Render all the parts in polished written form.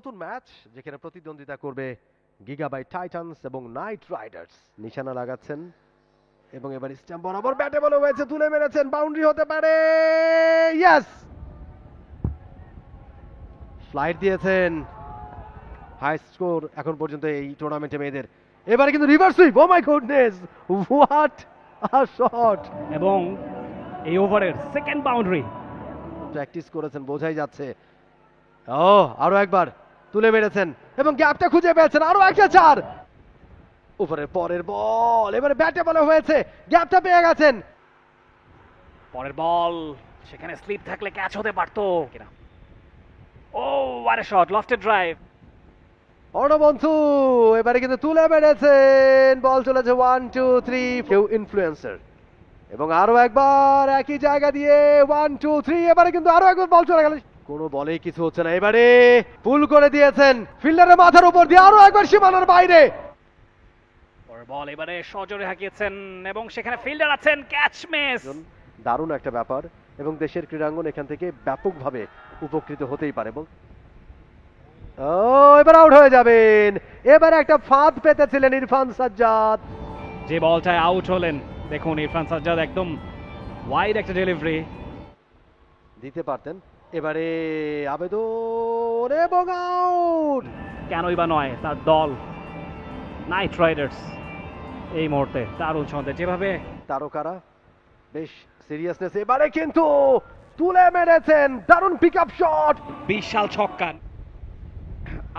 নতুন ম্যাচ যেখানে প্রতিদ্বন্দ্বিতা করবে গিগাবাইট টাইটান্স এবং নাইট রাইডার্স। নিশানা লাগাচ্ছেন এবং এবার স্ট্যাম্প বরাবর ব্যাটে বলে হয়েছে, তুলে মেরেছেন, বাউন্ডারি হতে পারে। ইয়েস, ফ্লাইট দিয়েছেন। হাই স্কোর এখন পর্যন্ত এই টুর্নামেন্টে মেয়েদের। এবারে কিন্তু reverse sweep, oh my goodness, what a shot! এবং এই ওভারের সেকেন্ড বাউন্ডারি। প্র্যাকটিস করেছেন বোঝাই যাচ্ছে। ও আরো একবার তুলে মেরেছেন এবং গ্যাপটা খুঁজে পেয়েছেন, আরো একটা চার। ওভারের পরের বল এবারে ব্যাটে বলে হয়েছে, গ্যাপটা পেয়ে গেছেন। পরের বল, সেখানে স্লিপ থাকলে ক্যাচ হতে পারতো কিনা। Oh what a shot, lofted drive. অর্ণবন্ধু এবারে কিন্তু তুলে মেরেছেন, বল চলেছে 1 2 3, কেউ ইনফ্লুয়েন্সার। এবং আরো একবার একই জায়গা দিয়ে 1 2 3, এবারে কিন্তু আরো একবার বল চলে গেল। কোনো বলেই কিছু হচ্ছে না, এবারে পুল করে দিয়েছেন ফিল্ডারের মাথার উপর দিয়ে, আরো একবার সীমানার বাইরে। পরের বল এবারে সজোরে হাঁকিয়েছেন এবং সেখানে ফিল্ডার আছেন, ক্যাচ মিস। দারুণ একটা ব্যাপার এবং দেশের ক্রীড়াঙ্গন এখান থেকে ব্যাপকভাবে উপকৃত হতেই পারে। এবং ও এবার আউট হয়ে যাবেন। এবারে একটা ফাঁদ পেতেছিলেন ইরফান সাজ্জাদ, যে বলটায় আউট হলেন, দেখুন ইরফান সাজ্জাদ একদম ওয়াইড একটা ডেলিভারি দিতে পারতেন। এবারে আবেদন এবং আউট। কেনই বা নয়, তার দল নাইট রাইডার্স এই মুহূর্তে দারুণ ছন্দে, যেভাবে তারকারা বেশ সিরিয়াসনেস। এবারে কিন্তু তুলে মেরেছেন, দারুণ পিক আপ শট, বিশাল ছক্কা।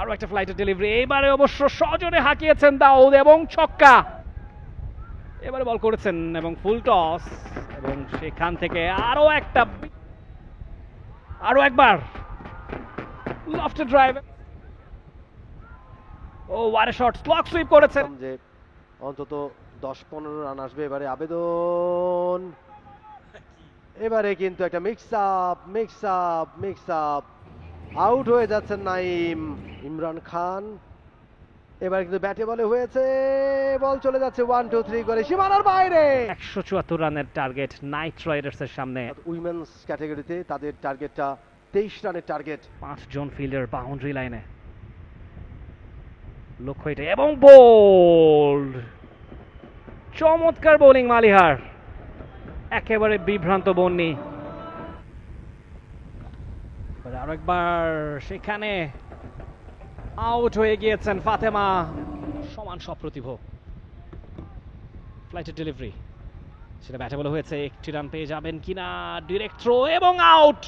আরো একটা ফ্লাইটের ডেলিভারি, এবারে অবশ্য সজোরে হাঁকিয়েছেন দাউদ এবং ছক্কা। এবারে বল করেছেন এবং ফুল টস এবং সেখান থেকে আরো একবার লফটেড ড্রাইভ। ও ওয়ার শট, স্লগ সুইপ করেছেন। যে অন্তত 10-15 রান আসবে। এবারে আবেদন, এবারে কিন্তু একটা মিক্স আপ, আউট হয়ে যাচ্ছেন নাইম ইমরান খান। এবার কিন্তু ব্যাটে বলে হয়েছে, বল চলে যাচ্ছে 1 2 3 করে সীমানার বাইরে। 174 রানের টার্গেট নাইট রাইডার্স এর সামনে। উইমেন্স ক্যাটাগরিতে তাদের টার্গেটটা 23 রানের টার্গেট। 5 জন ফিল্ডার বাউন্ডারি লাইনে, লক্ষ্য এটা এবং বোল্ড। চমৎকার বোলিং মালিহার, একেবারে বিভ্রান্ত বন্নি। আরো একবার সেখানে আউট হয়ে গিয়েছেন ফাতেমা, সমান সপ্রতিভ। ফ্লাইটের ডেলিভারি, সেটা ব্যাটে বলে হয়েছে, একটি রান পেয়ে যাবেন কিনা, ডিরেক্ট থ্রো এবং আউট।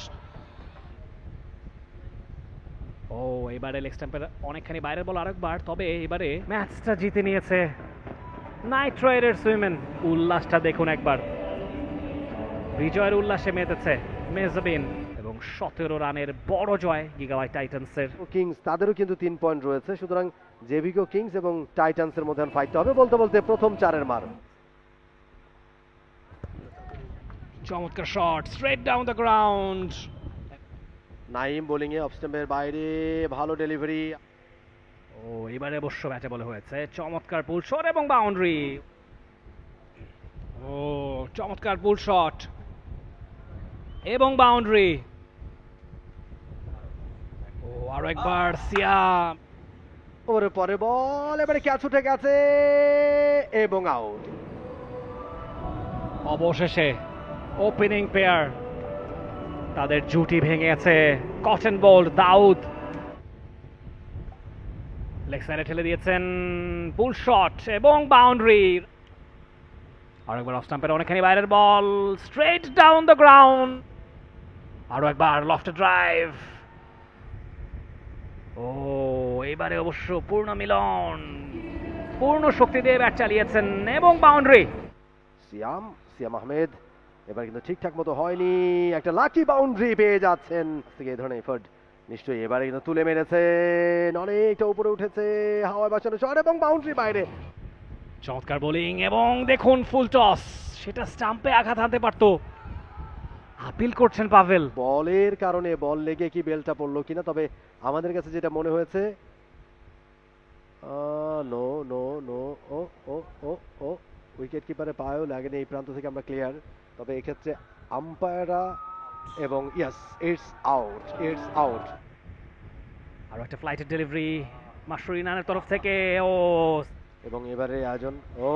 ও এবারে লেগ স্ট্যাম্পের অনেকখানি বাইরের বল আরেকবার, তবে এবারে ম্যাচটা জিতে নিয়েছে নাইট রাইডার্স উইমেন। উল্লাসটা দেখুন একবার, বিজয়ের উল্লাসে মেতেছে মেজবিন এবং 17 রানের বড় জয় গিগাবাইট টাইটান্সের। কিংস তাদেরও কিন্তু 3 পয়েন্ট রয়েছে, সুতরাং জেভিকো কিংস এবং টাইটান্সের মধ্যে ফাইট হবে বলতে বলতে প্রথম চারের মার। চমৎকার shot, straight down the ground. Naim bowling এ অফ স্টাম্পের বাইরে, ভালো ডেলিভারি। ও এবারে অবশ্য ব্যাটে বলে হয়েছে, চমৎকার পুল শট এবং বাউন্ডারি। ও চমৎকার পুল শট এবং বাউন্ডারি। ও আরো একবার সিয়াম। ওভারের পরে বল এবারে ক্যাচ উঠে গেছে এবং আউট। অবশেষে ওপেনিং পেয়ার তাদের জুটি ভেঙে গেছে। কটন বোল্ড দাউদ লেগ সাইডে ঠেলে দিয়েছেন, পুল শট এবং বাউন্ডারি। আরেকবার অফ স্টাম্পের অনেকখানি বাইরের বল, স্ট্রেট ডাউন দ্য গ্রাউন্ড। আরো একবার লফটেড ড্রাইভ। ও এবারে অবশ্য পূর্ণ মিলন, পূর্ণ শক্তি দিয়ে ব্যাট চালিয়েছেন এবং বাউন্ডারি। সিয়াম আহমেদ এবার কিন্তু ঠিকঠাক মতো হয়নি, একটা লাকি বাউন্ডারি পেয়ে যাচ্ছেন। এই ধরনের এফোর্ট নিশ্চয়ই। এবারে কিন্তু তুলে মেরেছেন, অনেকটা উপরে উঠেছে, হাওয়ায় বাঁচানো শট এবং বাউন্ডারি বাইরে। চমৎকার বোলিং এবং দেখুন ফুল টস, সেটা স্টাম্পে আঘাত হানতে পারতো। আপিল করছেন পাভেল। বলের কারণে বল লেগে কি বেলটা পড়লো কিনা, তবে আমাদের কাছে যেটা মনে হয়েছে, নো নো নো, ও ও ও ও উইকেট কিপারের পায়েও লাগেনি, এই প্রান্ত থেকে আমরা ক্লিয়ার। তবে এক্ষেত্রে আম্পায়াররা এবং ইয়েস, ইটস আউট। আর একটা ফ্লাইটের ডেলিভারি মাশরুর ইনানের তরফ থেকে। ও এবং এবারে আয়োজন, ও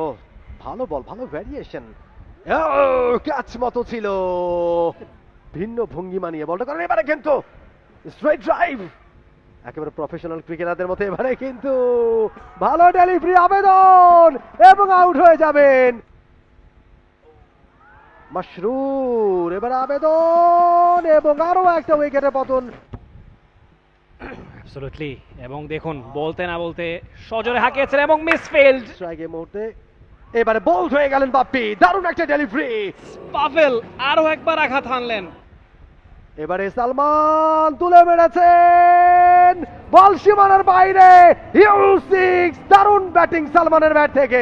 ভালো বল, ভালো ভ্যারিয়েশন, ক্যাচ মতো ছিল, ভিন্ন ভঙ্গিমা নিয়ে বলটা করেন। এবারে কিন্তু স্ট্রেট ড্রাইভ, একেবারে প্রফেশনাল ক্রিকেটারদের মতো এবারে কিন্তু ভালো ডেলিভারি, আবেদন এবং আউট হয়ে যাবেন মাশরুর। এবারে আবেদন এবং আরো একটা উইকেটে পতন। অ্যাবসলিউটলি, এবং দেখুন বলতে না বলতে সজোরে হাঁকিয়েছেন এবং মিসফিল্ড। স্ট্রাইকের মুহূর্তে এবারে বোল্ড হয়ে গেলেন বাপ্পি, দারুণ একটা ডেলিভারি। পাভেল আরো একবার আঘাত হানলেন। এবারে সালমান তুলে মেরেছেন, বল সীমানার বাইরে, হিউজ সিক্স, দারুণ ব্যাটিং সালমানের ব্যাট থেকে।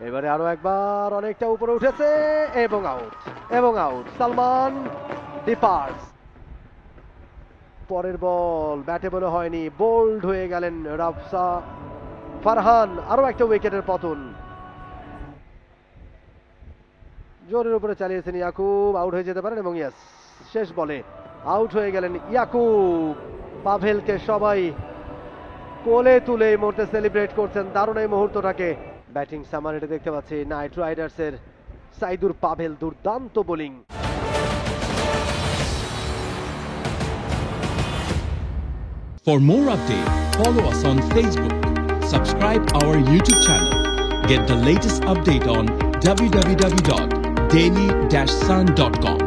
এবারে আরো একবার অনেকটা উপরে উঠেছে এবং আউট, এবং আউট। সালমান ডিপার্টস। পরের বল ব্যাটে বলে হয়নি, বোল্ড হয়ে গেলেন রাফসা ফারহান, আরো একটা উইকেটের পতন। জোরের উপরে চালিয়েছেন ইয়াকুব, আউট হয়ে যেতে পারেন এবং ইয়াস, শেষ বলে আউট হয়ে গেলেন ইয়াকুব। পাভেলকে সবাই কোলে তুলে এই মুহূর্তে সেলিব্রেট করছেন, দারুণ এই মুহূর্তটাকে। ব্যাটিং সামারিতে দেখতে পাচ্ছি নাইট রাইডার্সের সাইদুর পাভেল, দুর্দান্ত bowling. For more updates, follow us on Facebook, subscribe our YouTube channel, get the latest update on www.daily-sun.com.